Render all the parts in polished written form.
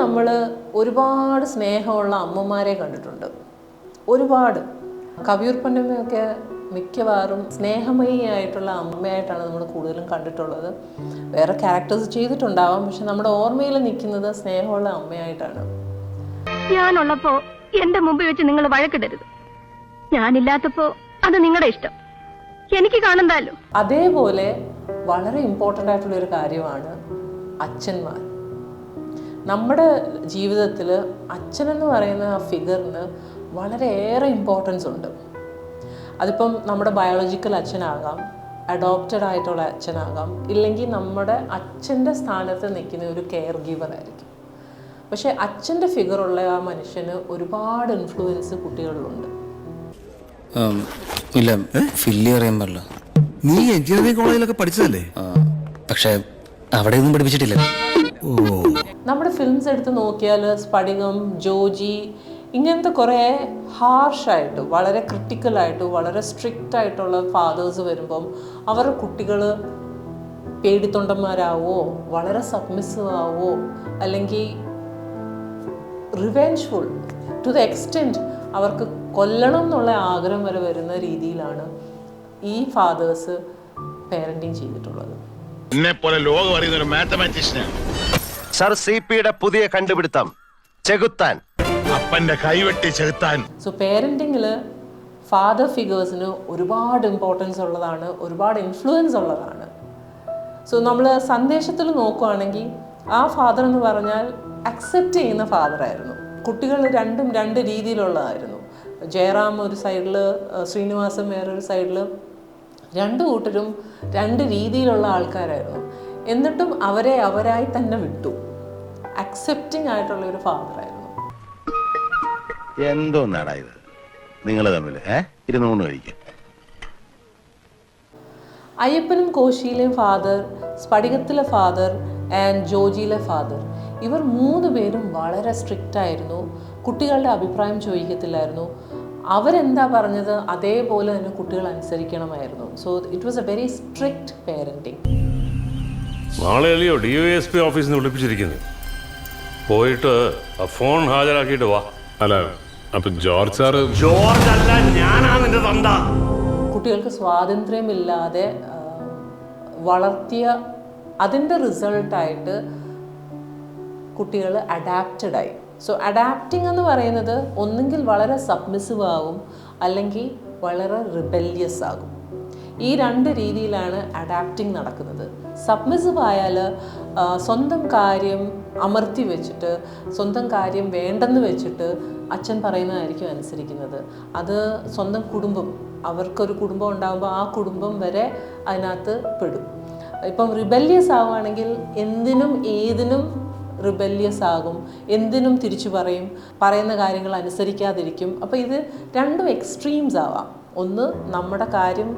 നമ്മൾ ഒരുപാട് സ്നേഹമുള്ള അമ്മമാരെ കണ്ടിട്ടുണ്ട്, ഒരുപാട്. കവിയൂർ പൊന്നമ്മയൊക്കെ മിക്കവാറും സ്നേഹമയിയായിട്ടുള്ള അമ്മയായിട്ടാണ് നമ്മൾ കൂടുതലും കണ്ടിട്ടുള്ളത്. വേറെ ക്യാരക്ടേഴ്സ് ചെയ്തിട്ടുണ്ടാവാം, പക്ഷെ നമ്മുടെ ഓർമ്മയിൽ നിൽക്കുന്നത് സ്നേഹമുള്ള അമ്മയായിട്ടാണ്. ഞാനുള്ളപ്പോ എന്റെ മുമ്പിൽ വെച്ച് നിങ്ങൾ വഴക്കിടരുത്, ഞാനില്ലാത്തപ്പോ അത് നിങ്ങളുടെ ഇഷ്ടം, എനിക്ക് കാണണ്ടല്ലോ. അതേപോലെ വളരെ ഇമ്പോർട്ടൻ്റ് ആയിട്ടുള്ള ഒരു കാര്യമാണ് അച്ഛന്മാർ. നമ്മുടെ ജീവിതത്തിൽ അച്ഛനെന്ന് പറയുന്ന ആ ഫിഗറിന് വളരെയേറെ ഇമ്പോർട്ടൻസ് ഉണ്ട്. അതിപ്പം നമ്മുടെ ബയോളജിക്കൽ അച്ഛനാകാം, അഡോപ്റ്റഡ് ആയിട്ടുള്ള അച്ഛനാകാം, ഇല്ലെങ്കിൽ നമ്മുടെ അച്ഛൻ്റെ സ്ഥാനത്ത് നിൽക്കുന്ന ഒരു കെയർ ഗീവർ ആയിരിക്കും. പക്ഷേ അച്ഛൻ്റെ ഫിഗറുള്ള ആ മനുഷ്യന് ഒരുപാട് ഇൻഫ്ലുവൻസ് കുട്ടികളിലുണ്ട്. ഇല്ല, ഫില്ലി അറിയാൻ പാടില്ല. നീ എഞ്ചിനീയറിംഗ് കോളേജിലൊക്കെ പഠിച്ചതല്ലേ? പക്ഷെ അവിടെയൊന്നും പഠിപ്പിച്ചിട്ടില്ല. ഓ, നമ്മുടെ ഫിലിംസ് എടുത്ത് നോക്കിയാൽ സ്ഫടികം, ജോജി, ഇങ്ങനത്തെ കുറേ ഹാർഷായിട്ട്, വളരെ ക്രിട്ടിക്കലായിട്ട്, വളരെ സ്ട്രിക്റ്റ് ആയിട്ടുള്ള ഫാദേഴ്സ് വരുമ്പം അവരുടെ കുട്ടികൾ പേടിത്തൊണ്ടന്മാരാവോ, വളരെ സബ്മിസീവ് ആവോ, അല്ലെങ്കിൽ റിവെഞ്ച്ഫുൾ ടു ദ എക്സ്റ്റെൻറ്റ് അവർക്ക് കൊല്ലണം എന്നുള്ള ആഗ്രഹം വരെ വരുന്ന രീതിയിലാണ് ഈ ഫാദേഴ്സ് പേരൻറ്റിങ് ചെയ്തിട്ടുള്ളത്. സർ സിപിയുടെ പുതിയ കണ്ടുപിടുത്തം ചെകുത്താൻ, അപ്പന്റെ കൈവെട്ടി ചെകുത്താൻ. സോ പേരൻറ്റിങ്ങിൽ ഫാദർ ഫിഗേഴ്സിന് ഒരുപാട് ഇമ്പോർട്ടൻസ് ഉള്ളതാണ്, ഒരുപാട് ഇൻഫ്ലുവൻസ് ഉള്ളതാണ്. സോ നമ്മൾ സന്ദേശത്തിൽ നോക്കുകയാണെങ്കിൽ ആ ഫാദർ എന്ന് പറഞ്ഞാൽ അക്സെപ്റ്റ് ചെയ്യുന്ന ഫാദറായിരുന്നു. കുട്ടികൾ രണ്ടും രണ്ട് രീതിയിലുള്ളതായിരുന്നു. ജയറാം ഒരു സൈഡിൽ, ശ്രീനിവാസൻ വേറൊരു സൈഡിൽ, രണ്ടു കൂട്ടരും രണ്ട് രീതിയിലുള്ള ആൾക്കാരായിരുന്നു. എന്നിട്ടും അവരെ അവരായി തന്നെ വിട്ടു. അക്സെപ്റ്റിംഗ് ആയിട്ടുള്ള ഒരു ഫാദറായിരുന്നു. എന്തോ നാടായത് നിങ്ങൾ തമ്മിൽ ഇരുന്നൂണ് കഴിക്കും. അയ്യപ്പനും കോശിയിലെയും ഫാദർ, സ്ഫടികത്തിലെ ഫാദർ ആൻഡ് ജോജിയിലെ ഫാദർ, ഇവർ മൂന്ന് പേരും വളരെ സ്ട്രിക്റ്റ് ആയിരുന്നു. കുട്ടികളുടെ അഭിപ്രായം ചോദിക്കത്തില്ലായിരുന്നു. അവരെന്താ പറഞ്ഞത് അതേപോലെ തന്നെ കുട്ടികൾ അനുസരിക്കണമായിരുന്നു. So it was a very strict parenting. നാളെയല്ലയോ DYSP ഓഫീസിൽ നിന്ന് വിളിപ്പിച്ചിരിക്കുന്നത്, പോയിട്ട് ആ ഫോൺ ഹാജരാക്കിയിട്ട് വാ. അല്ല, അപ്പൊ ജോർജ് സാറ്? ജോർജ് അല്ല, ഞാനാ നിന്റെ തന്ത. കുട്ടികൾക്ക് സ്വാതന്ത്ര്യമില്ലാതെ വളർത്തിയ അതിൻ്റെ റിസൾട്ടായിട്ട് കുട്ടികൾ അഡാപ്റ്റഡായി. സോ അഡാപ്റ്റിംഗ് എന്ന് പറയുന്നത് ഒന്നുകിൽ വളരെ സബ്മിസീവ് ആകും, അല്ലെങ്കിൽ വളരെ റിബല്യസ് ആകും. ഈ രണ്ട് രീതിയിലാണ് അഡാപ്റ്റിംഗ് നടക്കുന്നത്. സബ്മിസീവ് ആയാൽ സ്വന്തം കാര്യം അമർത്തി വെച്ചിട്ട്, സ്വന്തം കാര്യം വേണ്ടെന്ന് വെച്ചിട്ട് അച്ഛൻ പറയുന്നതായിരിക്കും അനുസരിക്കുന്നത്. അത് സ്വന്തം കുടുംബം, അവർക്കൊരു കുടുംബം ഉണ്ടാകുമ്പോൾ ആ കുടുംബം വരെ അതിനകത്ത് പെടും. ഇപ്പം റിബല്യസ് ആവുകയാണെങ്കിൽ എന്തിനും ഏതിനും റിബല്യസ് ആകും, എന്തിനും തിരിച്ചു പറയും, പറയുന്ന കാര്യങ്ങൾ അനുസരിക്കാതിരിക്കും. അപ്പോൾ ഇത് രണ്ടും എക്സ്ട്രീംസ് ആവാം. ഒന്ന് നമ്മുടെ കാര്യം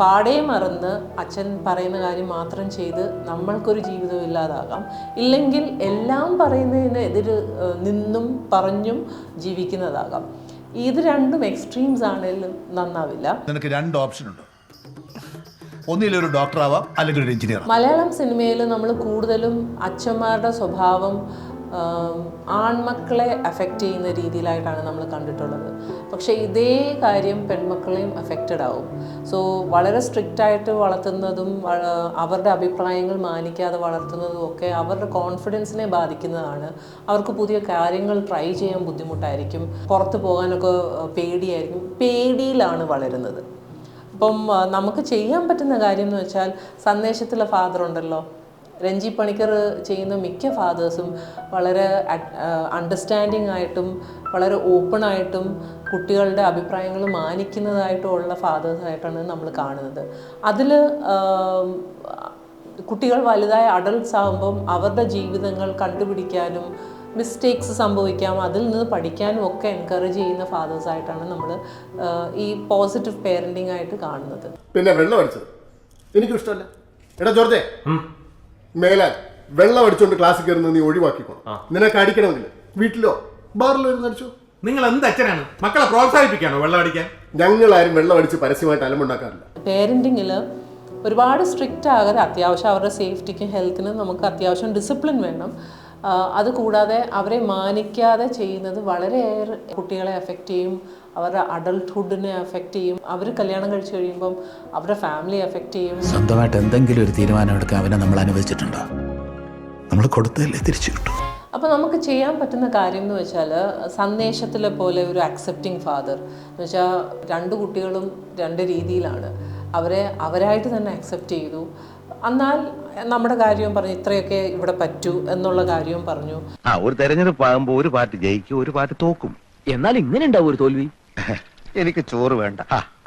പാടേ മറന്ന് അച്ഛൻ പറയുന്ന കാര്യം മാത്രം ചെയ്ത് നമ്മൾക്കൊരു ജീവിതം ഇല്ലാതാകാം, ഇല്ലെങ്കിൽ എല്ലാം പറയുന്നതിന് എതിര് നിന്നും പറഞ്ഞും ജീവിക്കുന്നതാകാം. ഇത് രണ്ടും എക്സ്ട്രീംസ് ആണെങ്കിലും നന്നാവില്ല. നിനക്ക് രണ്ട് ഓപ്ഷൻ ഉണ്ട്, ഒന്നിലൊരു ഡോക്ടർ ആവാം, അല്ലെങ്കിൽ ഒരു എഞ്ചിനീയർ. മലയാളം സിനിമയിൽ നമ്മൾ കൂടുതലും അച്ഛന്മാരുടെ സ്വഭാവം ആൺമക്കളെ അഫക്റ്റ് ചെയ്യുന്ന രീതിയിലായിട്ടാണ് നമ്മൾ കണ്ടിട്ടുള്ളത്. പക്ഷേ ഇതേ കാര്യം പെൺമക്കളെയും അഫക്റ്റഡ് ആവും. സോ വളരെ സ്ട്രിക്റ്റായിട്ട് വളർത്തുന്നതും അവരുടെ അഭിപ്രായങ്ങൾ മാനിക്കാതെ വളർത്തുന്നതും ഒക്കെ അവരുടെ കോൺഫിഡൻസിനെ ബാധിക്കുന്നതാണ്. അവർക്ക് പുതിയ കാര്യങ്ങൾ ട്രൈ ചെയ്യാൻ ബുദ്ധിമുട്ടായിരിക്കും, പുറത്ത് പോകാനൊക്കെ പേടിയായിരിക്കും. പേടിയിലാണ് വളരുന്നത്. ഇപ്പം നമുക്ക് ചെയ്യാൻ പറ്റുന്ന കാര്യം എന്ന് വെച്ചാൽ, സന്ദേശത്തിലെ ഫാദർ ഉണ്ടല്ലോ, രഞ്ജി പണിക്കർ ചെയ്യുന്ന മിക്ക ഫാദേഴ്സും വളരെ അണ്ടർസ്റ്റാൻഡിങ് ആയിട്ടും വളരെ ഓപ്പണായിട്ടും കുട്ടികളുടെ അഭിപ്രായങ്ങൾ മാനിക്കുന്നതായിട്ടുള്ള ഫാദേഴ്സായിട്ടാണ് നമ്മൾ കാണുന്നത്. അതിൽ കുട്ടികൾ വലുതായ അഡൾട്ട്സ് ആകുമ്പം അവരുടെ ജീവിതങ്ങൾ കണ്ടുപിടിക്കാനും മിസ്റ്റേക്സ് സംഭവിക്കാം, അതിൽ നിന്ന് പഠിക്കാനും ഒക്കെ എൻകറേജ് ചെയ്യുന്ന ഫാദേഴ്സായിട്ടാണ് നമ്മൾ ഈ പോസിറ്റീവ് പേരൻറ്റിംഗ് ആയിട്ട് കാണുന്നത്. പിന്നെ വെള്ളം അടിച്ചത് എനിക്കും ഇഷ്ടമല്ല. എടാ ജോർജെ, മേലാൽ വെള്ളം അടിച്ചുകൊണ്ട് ക്ലാസ്സിൽ കയറുന്നത് നീ ഒഴിവാക്കിക്കോണം. നിനക്ക് അടിക്കണമെന്നില്ല, വീട്ടിലോ ബാറിലോ ഇരുന്ന് അടിച്ചോ. നിങ്ങൾ എന്ത് അച്ഛനാണ്? മക്കളെ പ്രോത്സാഹിപ്പിക്കാനോ വെള്ളം അടിക്കാൻ? ഞങ്ങളാരും വെള്ളം അടിച്ച് പരസ്യമായിട്ട് അലമ്പുണ്ടാക്കാറില്ല. പേരൻറ്റിങ്ങിൽ ഒരുപാട് സ്ട്രിക്റ്റ് ആകാതെ അത്യാവശ്യം അവരുടെ സേഫ്റ്റിക്കും ഹെൽത്തിനും നമുക്ക് അത്യാവശ്യം ഡിസിപ്ലിൻ വേണം. അതുകൂടാതെ അവരെ മാനിക്കാതെ ചെയ്യുന്നത് വളരെയേറെ കുട്ടികളെ എഫക്റ്റ് ചെയ്യും, അവരുടെ അഡൾട്ട്ഹുഡിനെ എഫക്റ്റ് ചെയ്യും. അവർ കല്യാണം കഴിച്ച് കഴിയുമ്പം അവരുടെ ഫാമിലി എഫക്റ്റ് ചെയ്യും. സ്വന്തമായിട്ട് എന്തെങ്കിലും ഒരു തീരുമാനം എടുക്കാൻ അവനെ നമ്മൾ അനുവദിച്ചിട്ടുണ്ടോ? നമ്മൾ കൊടുത്തതല്ലേ തിരിച്ചു കിട്ടും. അപ്പോൾ നമുക്ക് ചെയ്യാൻ പറ്റുന്ന കാര്യം എന്ന് വെച്ചാൽ സന്ദേശത്തിലെ പോലെ ഒരു അക്സെപ്റ്റിംഗ് ഫാദർ എന്ന് വെച്ചാൽ 2 കുട്ടികളും 2 രീതിയിലാണ്. അവരെ അവരായിട്ട് തന്നെ അക്സെപ്റ്റ് ചെയ്തു. എന്നാൽ നമ്മുടെ കാര്യവും പറഞ്ഞു, ഇത്രയൊക്കെ ഇവിടെ പറ്റൂ എന്നുള്ള കാര്യവും പറഞ്ഞു. ഒരു തെരഞ്ഞെടുപ്പ് ആകുമ്പോ ഒരു പാർട്ടി ജയിക്കും, ഒരു പാർട്ടി തോക്കും. എന്നാൽ ഇങ്ങനെ ഉണ്ടാവും ഒരു തോൽവി. എനിക്ക് ചോറ് വേണ്ട,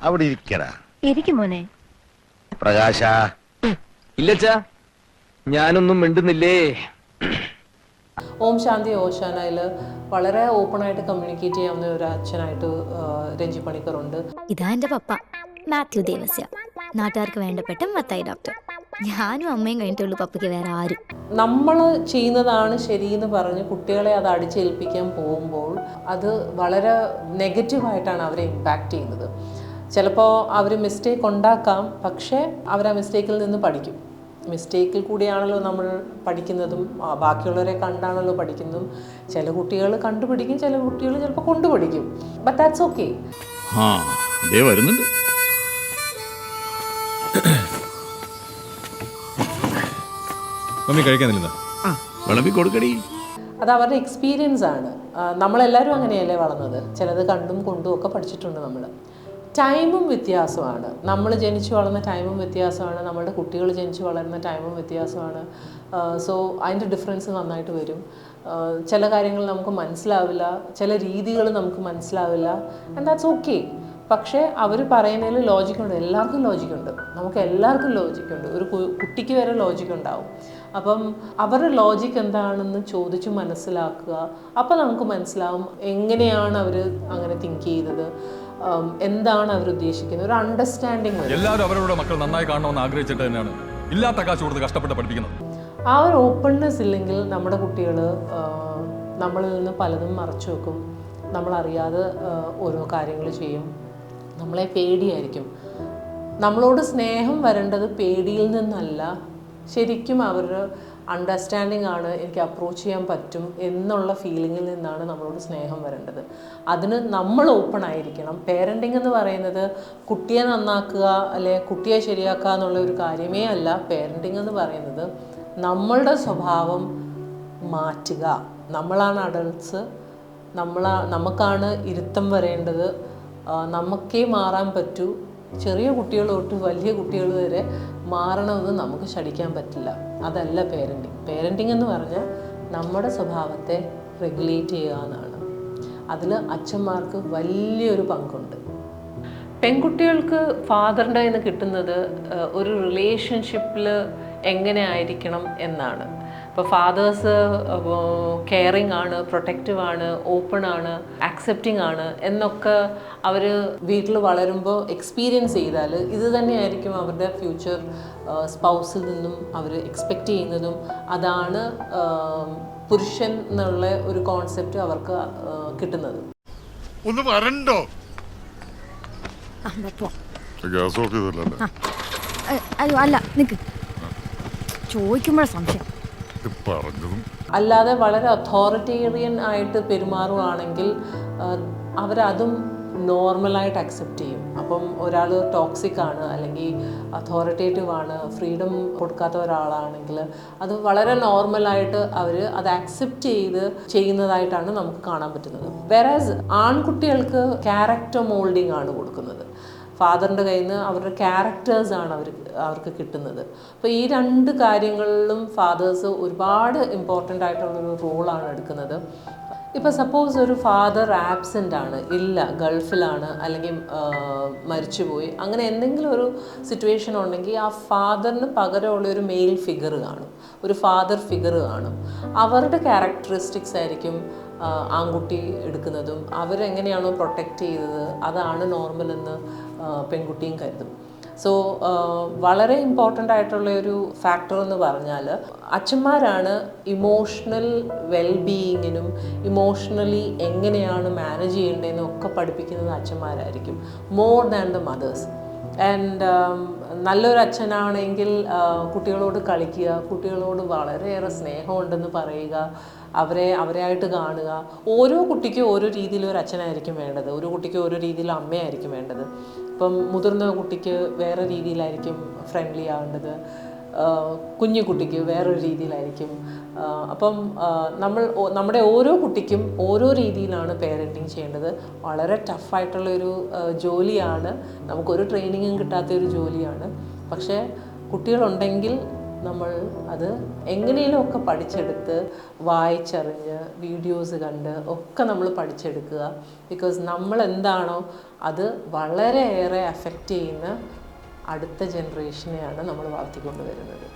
അവിടെ ഇരിക്കടാ. ഇരിക്കും മോനെ. പ്രകാശ. ഇല്ലച്ചാ, ഞാനൊന്നും മിണ്ടുന്നില്ലേ. ഓം ശാന്തി ഓശാനയിൽ വളരെ ഓപ്പണായിട്ട് കമ്മ്യൂണിക്കേറ്റ് ചെയ്യാവുന്ന ഒരു അച്ഛനായിട്ട് രഞ്ജി പണിക്കറുണ്ട്. ഇതാ എൻ്റെ പപ്പ മാത്യു ദേവസ്യ, നാട്ടുകാർക്ക് വേണ്ടപ്പെട്ട മത്തായി ഡോക്ടർ. ഞാനും അമ്മയും കഴിഞ്ഞിട്ടുള്ളൂ പപ്പയ്ക്ക് വേറെ ആരും. നമ്മൾ ചെയ്യുന്നതാണ് ശരിയെന്ന് പറഞ്ഞ് കുട്ടികളെ അത് അടിച്ചേൽപ്പിക്കാൻ പോകുമ്പോൾ അത് വളരെ നെഗറ്റീവായിട്ടാണ് അവരെ ഇമ്പാക്റ്റ് ചെയ്യുന്നത്. ചിലപ്പോൾ അവർ മിസ്റ്റേക്ക് ഉണ്ടാക്കാം, പക്ഷേ അവർ ആ മിസ്റ്റേക്കിൽ നിന്ന് പഠിക്കും. മിസ്റ്റേക്കിൽ കൂടിയാണല്ലോ നമ്മൾ പഠിക്കുന്നതും, ബാക്കിയുള്ളവരെ കണ്ടാണല്ലോ പഠിക്കുന്നതും. ചില കുട്ടികൾ കണ്ടുപിടിക്കും, ചില കുട്ടികൾ ചിലപ്പോൾ കൊണ്ടുപഠിക്കും. But that's okay. വരുന്നുണ്ട്. മമ്മി കഴിക്കാനില്ല, വിളമ്പി കൊടുക്കടി. അത് അവരുടെ എക്സ്പീരിയൻസ് ആണ്. നമ്മളെല്ലാവരും അങ്ങനെയല്ലേ വളർന്നത്. ചിലത് കണ്ടും കൊണ്ടും ഒക്കെ പഠിച്ചിട്ടുണ്ട് നമ്മൾ. ടൈമും വ്യത്യാസമാണ്. നമ്മൾ ജനിച്ചു വളർന്ന ടൈമും വ്യത്യാസമാണ്, നമ്മളുടെ കുട്ടികൾ ജനിച്ചു വളരുന്ന ടൈമും വ്യത്യാസമാണ്. സോ അതിൻ്റെ ഡിഫറൻസ് നന്നായിട്ട് വരും. ചില കാര്യങ്ങൾ നമുക്ക് മനസ്സിലാവില്ല, ചില രീതികൾ നമുക്ക് മനസ്സിലാവില്ല. And that's okay. പക്ഷേ അവർ പറയുന്നതിൽ ലോജിക്കുണ്ട്. എല്ലാവർക്കും ലോജിക്കുണ്ട്, നമുക്ക് എല്ലാവർക്കും ലോജിക്കുണ്ട്. ഒരു കുട്ടിക്ക് വരെ ലോജിക്ക് ഉണ്ടാവും. അപ്പം അവരുടെ ലോജിക്ക് എന്താണെന്ന് ചോദിച്ച് മനസ്സിലാക്കുക. അപ്പോൾ നമുക്ക് മനസ്സിലാവും എങ്ങനെയാണ് അവർ അങ്ങനെ തിങ്ക് ചെയ്തത്, എന്താണ് അവർ ഉദ്ദേശിക്കുന്നത്. ഒരു അണ്ടർസ്റ്റാൻഡിങ് വരും. എല്ലാവരും അവരുടെ മക്കൾ നന്നായി കാണണമെന്ന് ആഗ്രഹിച്ചിട്ട് തന്നെയാണ് ഇല്ലാത്ത കാശ് കൊടുത്ത് കഷ്ടപ്പെട്ട് പഠിപ്പിക്കുന്നത്. ആ ഒരു ഓപ്പൺനെസ് ഇല്ലെങ്കിൽ നമ്മുടെ കുട്ടികൾ നമ്മളിൽ നിന്ന് പലതും മറച്ചു വെക്കും. നമ്മളറിയാതെ ഓരോ കാര്യങ്ങൾ ചെയ്യും. നമ്മളെ പേടിയായിരിക്കും. നമ്മളോട് സ്നേഹം വരേണ്ടത് പേടിയിൽ നിന്നല്ല, ശരിക്കും അവരുടെ അണ്ടർസ്റ്റാൻഡിങ് ആണ്. എനിക്ക് അപ്രോച്ച് ചെയ്യാൻ പറ്റും എന്നുള്ള ഫീലിങ്ങിൽ നിന്നാണ് നമ്മളോട് സ്നേഹം വരേണ്ടത്. അതിന് നമ്മൾ ഓപ്പൺ ആയിരിക്കണം. പേരൻറ്റിങ് എന്ന് പറയുന്നത് കുട്ടിയെ നന്നാക്കുക അല്ലെ കുട്ടിയെ ശരിയാക്കുക എന്നുള്ള ഒരു കാര്യമേ അല്ല. പേരൻറ്റിങ് എന്ന് പറയുന്നത് നമ്മളുടെ സ്വഭാവം മാറ്റുക. നമ്മളാണ് അഡൾട്ട്സ്, നമുക്കാണ് ഇരുത്തം വരേണ്ടത്, നമുക്കേ മാറാൻ പറ്റൂ. ചെറിയ കുട്ടികൾ തൊട്ട് വലിയ കുട്ടികൾ വരെ മാറണമെന്ന് നമുക്ക് ശടിക്കാൻ പറ്റില്ല. അതല്ല പേരൻറ്റിങ്. പേരൻറ്റിങ് എന്ന് പറഞ്ഞാൽ നമ്മുടെ സ്വഭാവത്തെ റെഗുലേറ്റ് ചെയ്യുക എന്നാണ്. അതിൽ അച്ഛന്മാർക്ക് വലിയൊരു പങ്കുണ്ട്. പെൺകുട്ടികൾക്ക് ഫാദറിൻ്റെ കയ്യിൽ നിന്ന് കിട്ടുന്നത് ഒരു റിലേഷൻഷിപ്പിൽ എങ്ങനെ ആയിരിക്കണം എന്നാണ്. ഇപ്പോൾ ഫാദേഴ്സ് കെയറിങ് ആണ്, പ്രൊട്ടക്റ്റീവ് ആണ്, ഓപ്പൺ ആണ്, ആക്സെപ്റ്റിംഗ് ആണ് എന്നൊക്കെ അവർ വീട്ടിൽ വളരുമ്പോൾ എക്സ്പീരിയൻസ് ചെയ്താൽ ഇത് തന്നെയായിരിക്കും അവരുടെ ഫ്യൂച്ചർ സ്പൗസിൽ നിന്നും അവർ എക്സ്പെക്റ്റ് ചെയ്യുന്നതും. അതാണ് പുരുഷൻ എന്നുള്ള ഒരു കോൺസെപ്റ്റ് അവർക്ക് കിട്ടുന്നത്. ഒന്ന് വരണ്ടോ? അയ്യോ അല്ല, നിക്ക് ചോദിക്കുമ്പോഴേ സംശയം. അല്ലാതെ വളരെ അതോറിറ്റേറിയൻ ആയിട്ട് പെരുമാറുകയാണെങ്കിൽ അവരതും നോർമലായിട്ട് അക്സെപ്റ്റ് ചെയ്യും. അപ്പം ഒരാൾ ടോക്സിക് ആണ് അല്ലെങ്കിൽ അതോറിറ്റേറ്റീവ് ആണ്, ഫ്രീഡം കൊടുക്കാത്ത ഒരാളാണെങ്കിൽ അത് വളരെ നോർമലായിട്ട് അവർ അത് അക്സെപ്റ്റ് ചെയ്ത് ചെയ്യുന്നതായിട്ടാണ് നമുക്ക് കാണാൻ പറ്റുന്നത്. വേറാസ് ആൺകുട്ടികൾക്ക് ക്യാരക്ടർ മോൾഡിംഗ് ആണ് കൊടുക്കുന്നത്. ഫാദറിൻ്റെ കയ്യിൽ നിന്ന് അവരുടെ ക്യാരക്ടേഴ്സാണ് അവർക്ക് കിട്ടുന്നത്. അപ്പോൾ ഈ 2 കാര്യങ്ങളിലും ഫാദേഴ്സ് ഒരുപാട് ഇമ്പോർട്ടൻ്റ് ആയിട്ടുള്ളൊരു റോളാണ് എടുക്കുന്നത്. ഇപ്പോൾ സപ്പോസ് ഒരു ഫാദർ ആബ്സെൻ്റ് ആണ്, ഇല്ല ഗൾഫിലാണ് അല്ലെങ്കിൽ മരിച്ചുപോയി, അങ്ങനെ എന്തെങ്കിലും ഒരു സിറ്റുവേഷൻ ഉണ്ടെങ്കിൽ ആ ഫാദറിന് പകരമുള്ള ഒരു മെയിൽ ഫിഗർ കാണും, ഒരു ഫാദർ ഫിഗർ കാണും. അവരുടെ ക്യാരക്ടറിസ്റ്റിക്സ് ആയിരിക്കും ആൺകുട്ടി എടുക്കുന്നതും. അവരെങ്ങനെയാണോ പ്രൊട്ടക്റ്റ് ചെയ്തത് അതാണ് നോർമൽ എന്ന് പെൺകുട്ടിയും കരുതും. സോ വളരെ ഇമ്പോർട്ടൻ്റ് ആയിട്ടുള്ള ഒരു ഫാക്ടർ എന്ന് പറഞ്ഞാൽ അച്ഛന്മാരാണ് ഇമോഷണൽ വെൽബീയിങ്ങിനും ഇമോഷണലി എങ്ങനെയാണ് മാനേജ് ചെയ്യേണ്ടതെന്നും ഒക്കെ പഠിപ്പിക്കുന്നത് അച്ഛന്മാരായിരിക്കും, more than the mothers. And നല്ലൊരു അച്ഛനാണെങ്കിൽ കുട്ടികളോട് കളിക്കുക, കുട്ടികളോട് വളരെയേറെ സ്നേഹമുണ്ടെന്ന് പറയുക, അവരെയായിട്ട് കാണുക. ഓരോ കുട്ടിക്കും ഓരോ രീതിയിൽ ഒരു അച്ഛനായിരിക്കും വേണ്ടത്, ഒരു കുട്ടിക്ക് ഓരോ രീതിയിൽ അമ്മയായിരിക്കും വേണ്ടത്. ഇപ്പം മുതിർന്ന കുട്ടിക്ക് വേറെ രീതിയിലായിരിക്കും ഫ്രണ്ട്ലി ആവേണ്ടത്, കുഞ്ഞു കുട്ടിക്ക് വേറൊരു രീതിയിലായിരിക്കും. അപ്പം നമ്മുടെ ഓരോ കുട്ടിക്കും ഓരോ രീതിയിലാണ് പേരൻറ്റിങ് ചെയ്യേണ്ടത്. വളരെ ടഫായിട്ടുള്ളൊരു ജോലിയാണ്, നമുക്കൊരു ട്രെയിനിങ്ങും കിട്ടാത്തൊരു ജോലിയാണ്. പക്ഷേ കുട്ടികളുണ്ടെങ്കിൽ നമ്മൾ അത് എങ്ങനെയൊക്കെ പഠിച്ചെടുത്ത് വായിച്ചറിഞ്ഞ് വീഡിയോസ് കണ്ട് ഒക്കെ നമ്മൾ പഠിച്ചെടുക്കുക. ബിക്കോസ് നമ്മൾ എന്താണോ അത് വളരെയേറെ അഫക്റ്റ് ചെയ്യുന്ന അടുത്ത ജനറേഷനെയാണ് നമ്മൾ വളർത്തിക്കൊണ്ട് വരുന്നത്.